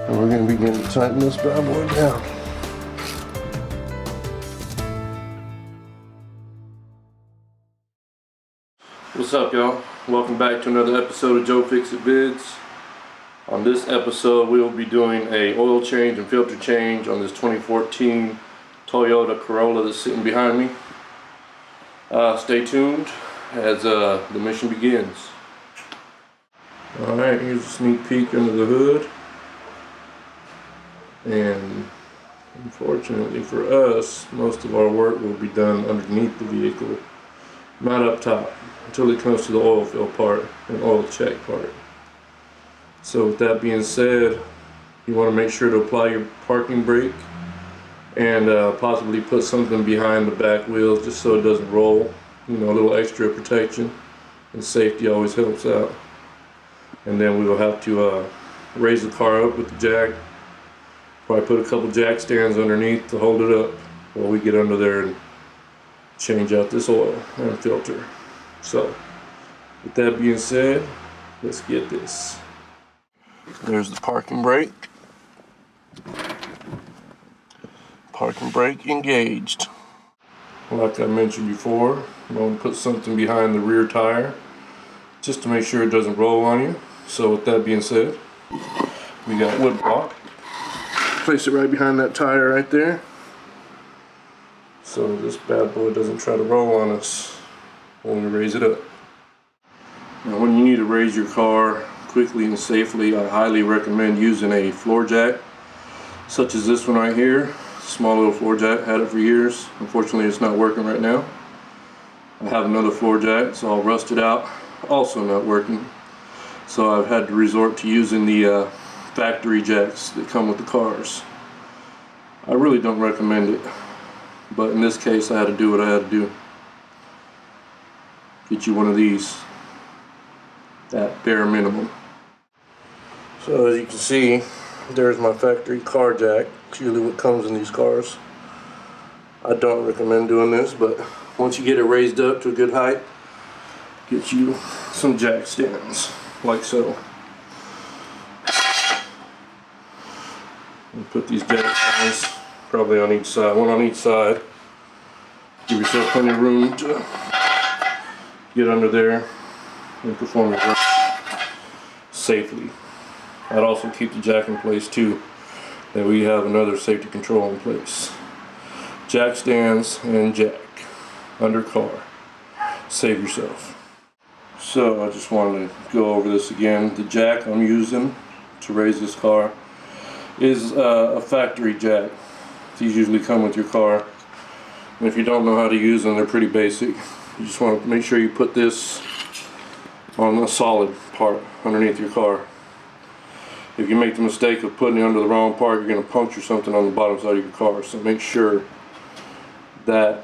And we're going to begin to tighten this bad boy down. What's up, y'all? Welcome back to another episode of Joe Fix It Vids. On this episode, we will be doing a oil change and filter change on this 2014 Toyota Corolla that's sitting behind me. Stay tuned as the mission begins. Alright, here's a sneak peek under the hood. And unfortunately for us, most of our work will be done underneath the vehicle, not up top, until it comes to the oil fill part and oil check part. So with that being said, you want to make sure to apply your parking brake and possibly put something behind the back wheels just so it doesn't roll. You know, a little extra protection and safety always helps out. And then we will have to raise the car up with the jack. Probably put a couple jack stands underneath to hold it up while we get under there and change out this oil and filter. So with that being said, let's get this. There's the parking brake. Parking brake engaged. Like I mentioned before, I'm going to put something behind the rear tire just to make sure it doesn't roll on you. So with that being said, we got wood block. Place it right behind that tire right there, so this bad boy doesn't try to roll on us when we raise it up. Now when you need to raise your car quickly and safely, I highly recommend using a floor jack, such as this one right here. Small little floor jack, had it for years. Unfortunately it's not working right now. I have another floor jack, it's all rusted out, also not working. So I've had to resort to using the factory jacks that come with the cars. I really don't recommend it, but in this case I had to do what I had to do. Get you one of these at bare minimum. So as you can see, there's my factory car jack. It's usually what comes in these cars. I don't recommend doing this, but once you get it raised up to a good height, get you some jack stands like so. And put these jack stands probably on each side, one on each side. Give yourself plenty of room to get under there and perform your work safely. I'd also keep the jack in place too, that we have another safety control in place. Jack stands and jack under car. Save yourself. So I just wanted to go over this again. The jack I'm using to raise this car is a factory jack. These usually come with your car, and if you don't know how to use them, they're pretty basic. You just want to make sure you put this on a solid part underneath your car. If you make the mistake of putting it under the wrong part, you're going to puncture something on the bottom side of your car. So make sure that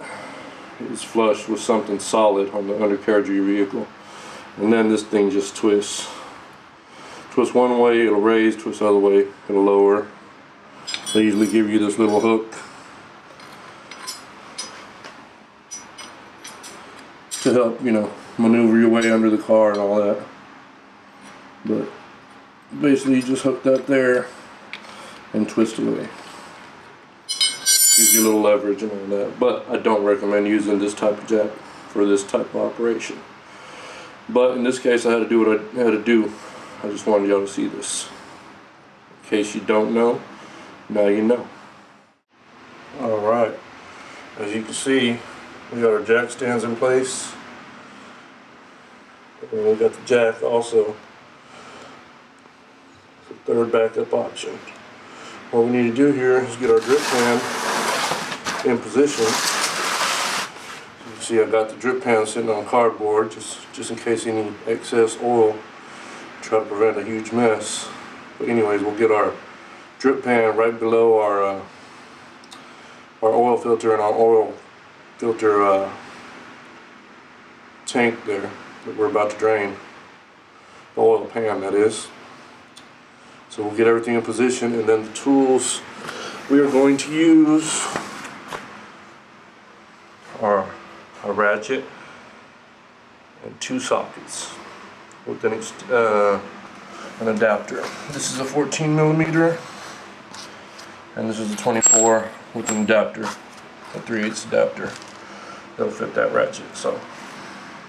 is flush with something solid on the undercarriage of your vehicle. And then this thing just twists. Twist one way, it'll raise, twist the other way, it'll lower. They usually give you this little hook to help, you know, maneuver your way under the car and all that. But basically you just hook that there and twist it away. Gives you a little leverage and all that. But I don't recommend using this type of jack for this type of operation. But in this case I had to do what I had to do. I just wanted y'all to see this. In case you don't know, now you know. Alright, as you can see, we got our jack stands in place. And we got the jack also. The third backup option. What we need to do here is get our drip pan in position. You can see I got the drip pan sitting on cardboard just in case any excess oil, try to prevent a huge mess. But anyways, we'll get our drip pan right below our oil filter and our oil filter tank there that we're about to drain. The oil pan, that is. So we'll get everything in position, and then the tools we are going to use are a ratchet and 2 sockets with an adapter. This is a 14mm And this is a 24 with an adapter, a 3/8 adapter. That'll fit that ratchet. So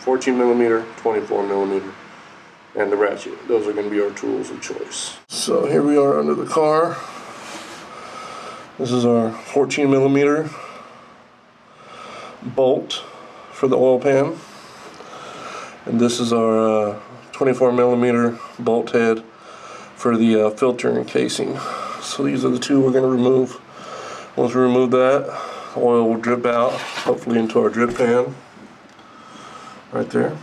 14 millimeter, 24 millimeter, and the ratchet. Those are going to be our tools of choice. So here we are under the car. This is our 14 millimeter bolt for the oil pan. And this is our 24 millimeter bolt head for the filter and casing. So these are the two we're going to remove. Once we remove that, oil will drip out, hopefully into our drip pan. Right there.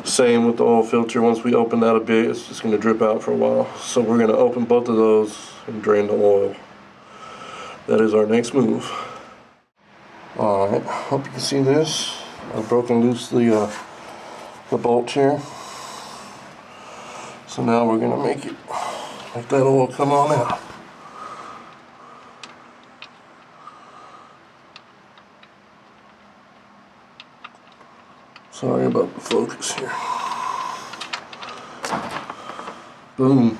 Same with the oil filter. Once we open that a bit, it's just going to drip out for a while. So we're going to open both of those and drain the oil. That is our next move. Alright, hope you can see this. I've broken loose the bolt here. So now we're going to make that oil come on out. Sorry about the focus here. Boom.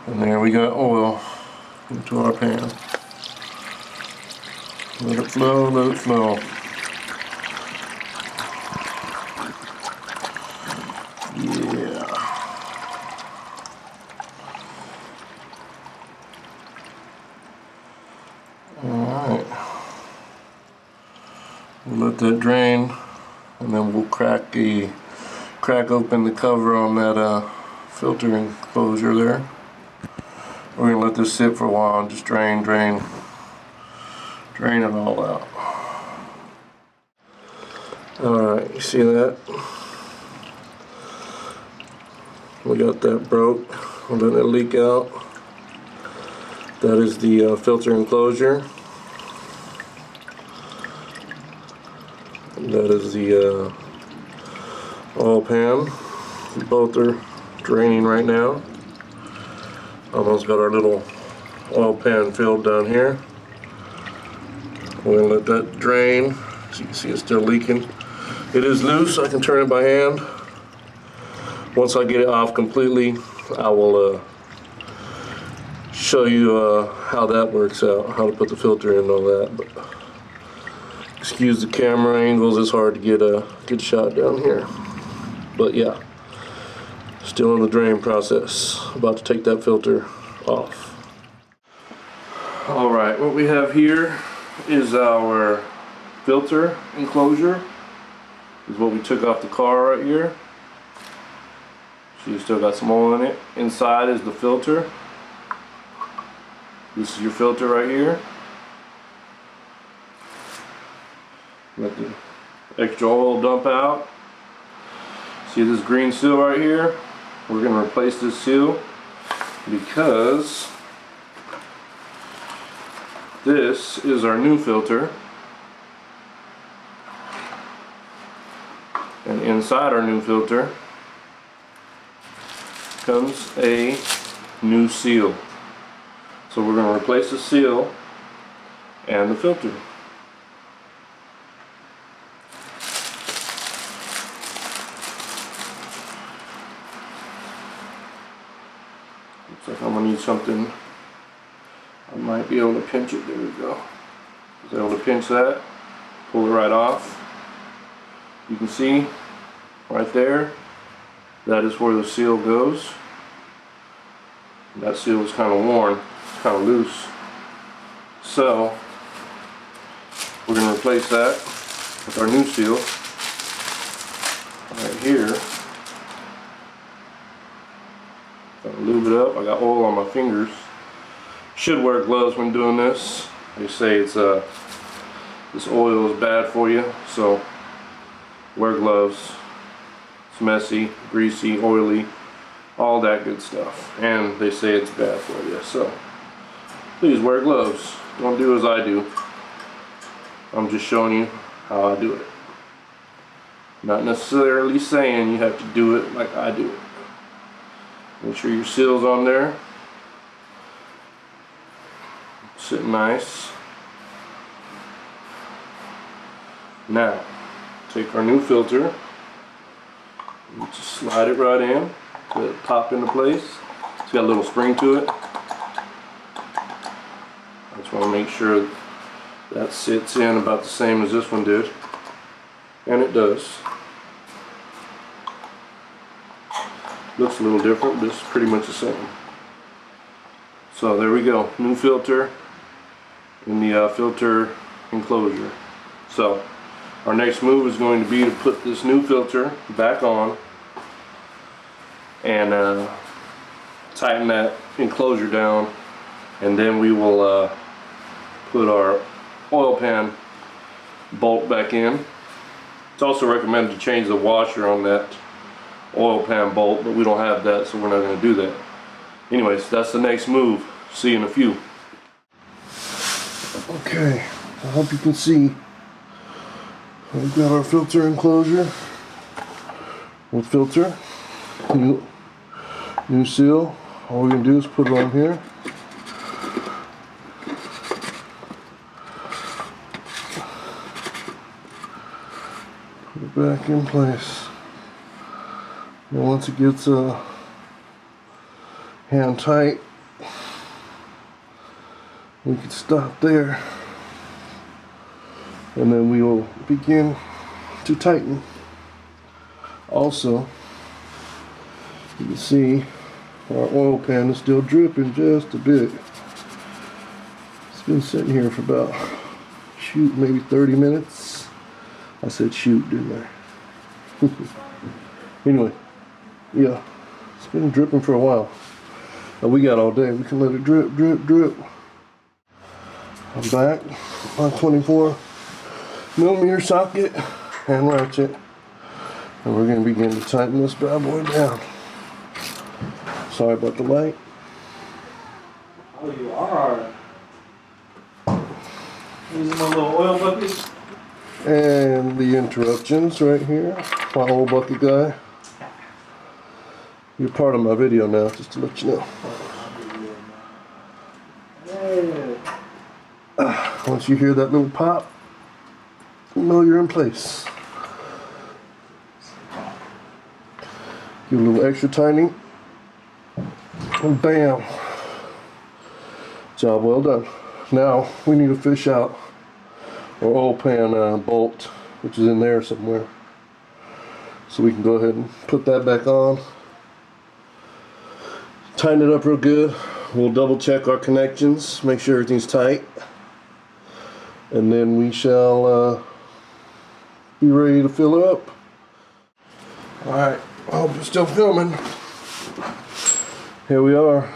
And there we got oil into our pan. Let it flow, let it flow. Yeah. Alright. We'll let that drain, and then we'll crack open the cover on that filter enclosure there. We're gonna let this sit for a while and just drain it all out. Alright, you see that? We got that broke. We're letting it leak out. That is the filter enclosure. That is the oil pan. Both are draining right now. Almost got our little oil pan filled down here. We're going to let that drain. As you can see, it's still leaking. It is loose. I can turn it by hand. Once I get it off completely, I will show you how that works out, how to put the filter in and all that. But excuse the camera angles, it's hard to get a good shot down here. But yeah, still in the drain process. About to take that filter off. Alright, what we have here is our filter enclosure. This is what we took off the car right here. She's still got some oil in it. Inside is the filter. This is your filter right here. Let the extra oil dump out. See this green seal right here? We're going to replace this seal because this is our new filter. And inside our new filter comes a new seal. So we're going to replace the seal and the filter. Looks like I'm going to need something. I might be able to pinch it. There we go. I was able to pinch that, pull it right off. You can see right there, that is where the seal goes. That seal is kind of worn, it's kind of loose. So we're going to replace that with our new seal right here. Got to lube it up. I got oil on my fingers. Should wear gloves when doing this. They say it's this oil is bad for you, so wear gloves. It's messy, greasy, oily, all that good stuff. And they say it's bad for you, so please wear gloves. Don't do as I do. I'm just showing you how I do it. Not necessarily saying you have to do it like I do it. Make sure your seal's on there. Sitting nice. Now, take our new filter. Just slide it right in. Let it pop into place. It's got a little spring to it. So I'll make sure that sits in about the same as this one did. And it does. Looks a little different, but it's pretty much the same. So there we go, new filter in the filter enclosure. So our next move is going to be to put this new filter back on and tighten that enclosure down, and then we will put our oil pan bolt back in. It's also recommended to change the washer on that oil pan bolt, but we don't have that, so we're not going to do that. Anyways, that's the next move. See you in a few. Okay, I hope you can see. We've got our filter enclosure with filter, new seal. All we're going to do is put it on here. Put it back in place. And once it gets hand tight, we can stop there, and then we will begin to tighten. Also, you can see our oil pan is still dripping just a bit. It's been sitting here for about, maybe 30 minutes. I said shoot, didn't I? Anyway, yeah, it's been dripping for a while. We got all day. We can let it drip, drip, drip. I'm back. My 24mm socket and ratchet, and we're going to begin to tighten this bad boy down. Sorry about the light. Oh, you are using my little oil bucket. And the interruptions right here. My old bucket guy. You're part of my video now, just to let you know. Once you hear that little pop, you know you're in place. Give a little extra tightening, and bam! Job well done. Now we need to fish out our oil pan bolt, which is in there somewhere. So we can go ahead and put that back on. Tighten it up real good. We'll double check our connections, make sure everything's tight, and then we shall be ready to fill it up. Alright, I hope it's still filming. Here we are.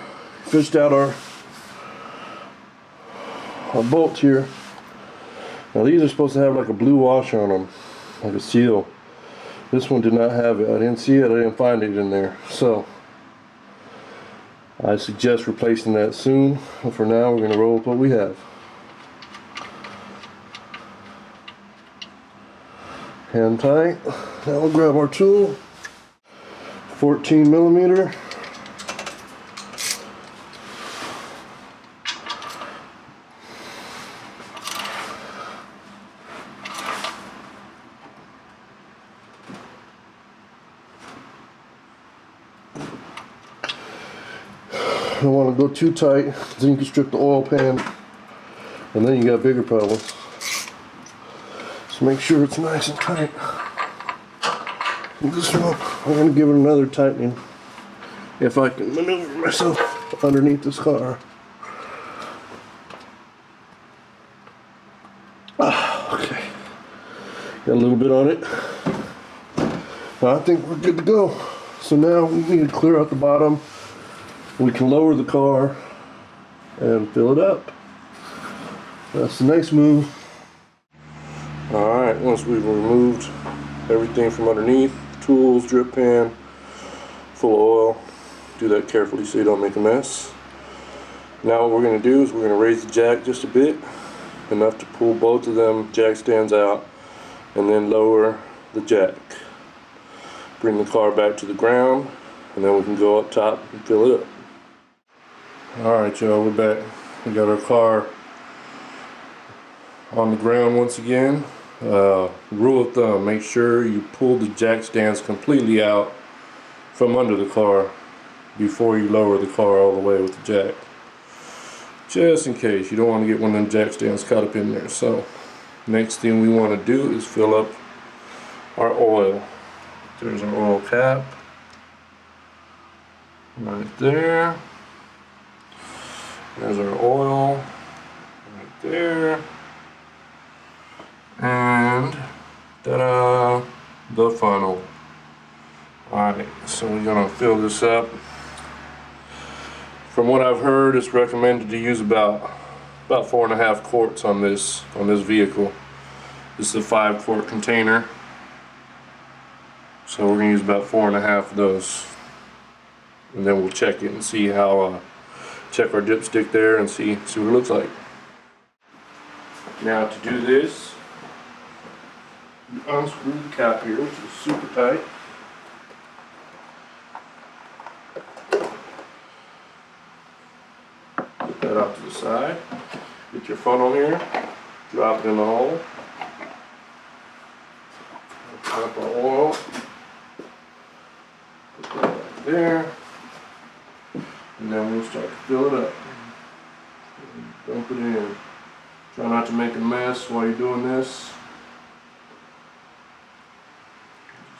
Fished out our bolt here. Now these are supposed to have like a blue washer on them, like a seal. This one did not have it. I didn't see it, I didn't find it in there. So I suggest replacing that soon, but for now we're going to roll with what we have. Hand tight. Now we'll grab our tool, 14mm. Don't want to go too tight, then you can strip the oil pan and then you got bigger problems. So make sure it's nice and tight. And this one, I'm going to give it another tightening if I can maneuver myself underneath this car. Okay, got a little bit on it. I think we're good to go. So now we need to clear out the bottom. We can lower the car and fill it up. That's the next move. Alright, once we've removed everything from underneath, tools, drip pan, full of oil, do that carefully so you don't make a mess. Now what we're going to do is we're going to raise the jack just a bit, enough to pull both of them jack stands out, and then lower the jack. Bring the car back to the ground, and then we can go up top and fill it up. Alright y'all, we're back. We got our car on the ground once again. Rule of thumb, make sure you pull the jack stands completely out from under the car before you lower the car all the way with the jack. just in case. You don't want to get one of them jack stands caught up in there. So next thing we want to do is fill up our oil. There's our oil cap right there. There's our oil right there. And ta-da, the funnel. Alright, so we're gonna fill this up. From what I've heard, it's recommended to use about 4.5 quarts on this vehicle. This is a 5-quart container, so we're gonna use about 4.5 of those, and then we'll check it and see how check our dipstick there and see what it looks like. Now to do this, you unscrew the cap here, which is super tight. Put that off to the side. Get your funnel here, drop it in the hole. Drop our oil. Put that right there. And then we'll start to fill it up. Dump it in. Try not to make a mess while you're doing this.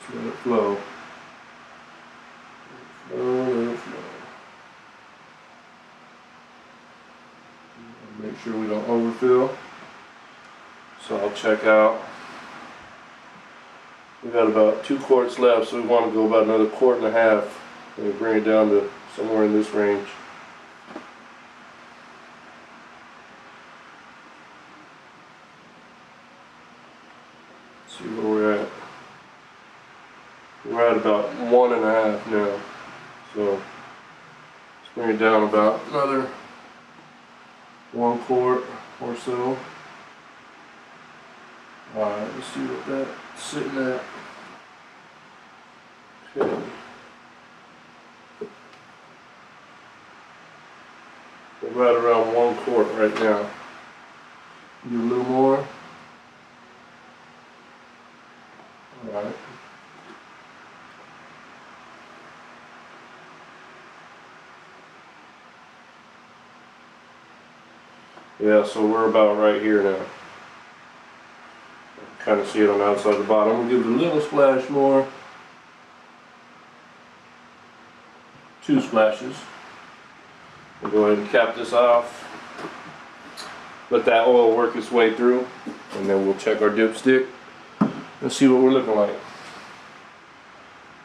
Just let it flow. Let it flow. Make sure we don't overfill. So I'll check out. We got about 2 quarts left, so we want to go about another 1.5 quarts. And bring it down to somewhere in this range. See where we're at. We're at about 1.5 now. So let's bring it down about another 1 quart or so. Alright, let's see what that's sitting at. Okay. We're right around 1 quart right now. Do a little more. Alright. Yeah, so we're about right here now. Kind of see it on the outside of the bottom. We'll give it a little splash more. 2 splashes. We'll go ahead and cap this off. Let that oil work its way through, and then we'll check our dipstick and see what we're looking like.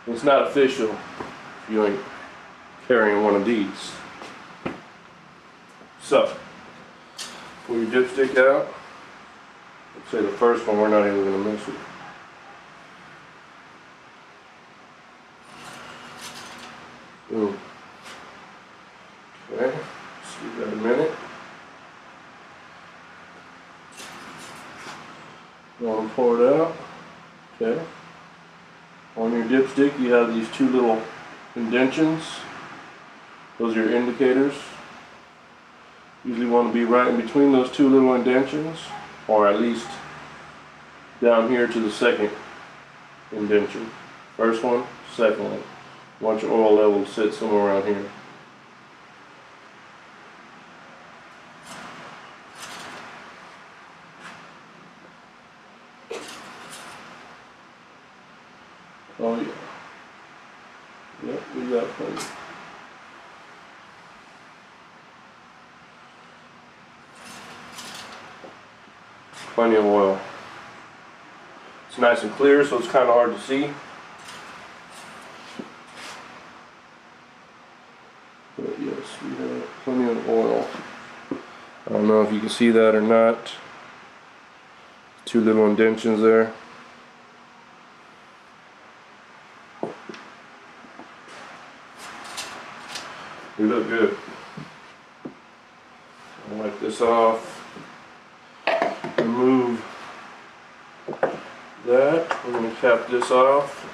It's not official if you ain't carrying one of these. So, pull your dipstick out. Let's say the first one we're not even going to mess with. Boom. Okay, just give that a minute. Go and pour it out. Okay. On your dipstick you have these 2 little indentions. Those are your indicators. Usually want to be right in between those 2 little indentions, or at least down here to the second indention. First one, second one. Want your oil level to sit somewhere around here. Oh yeah. Yep, we got plenty. Plenty of oil. It's nice and clear, so it's kind of hard to see. But yes, we have plenty of oil. I don't know if you can see that or not. 2 little indentions there. We look good. I'll wipe this off. Remove that. We're going to cap this off.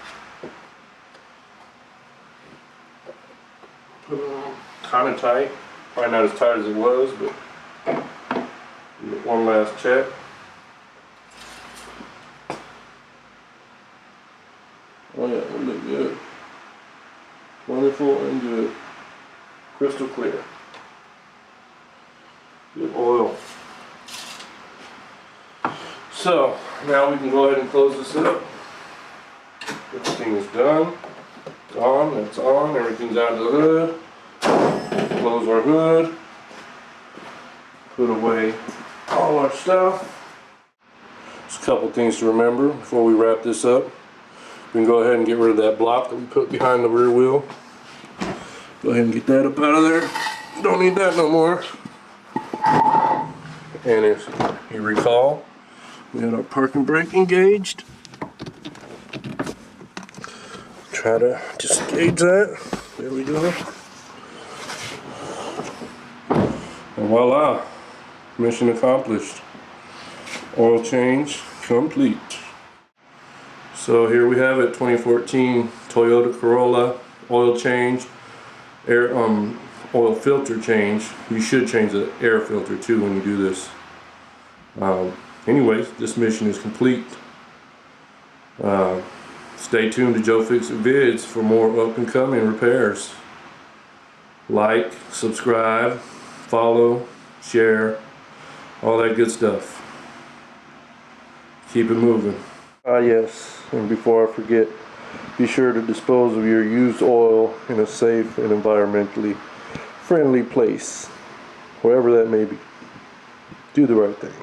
Put it on kind of tight. Probably not as tight as it was, but get one last check. Oh yeah, we look good. Wonderful and good. Crystal clear. So now we can go ahead and close this up. Everything is done. It's on, that's on, everything's out of the hood. Close our hood. Put away all our stuff. Just a couple things to remember before we wrap this up. We can go ahead and get rid of that block that we put behind the rear wheel. Go ahead and get that up out of there. Don't need that no more. And if you recall, we had our parking brake engaged. Try to just gauge that. There we go. And voila, mission accomplished. Oil change complete. So here we have it, 2014 Toyota Corolla oil change, oil filter change. You should change the air filter too when you do this. Anyways, this mission is complete. Stay tuned to Joe Fix It Vids for more up and coming repairs. Like, subscribe, follow, share, all that good stuff. Keep it moving. Yes, and before I forget, be sure to dispose of your used oil in a safe and environmentally friendly place, wherever that may be. Do the right thing.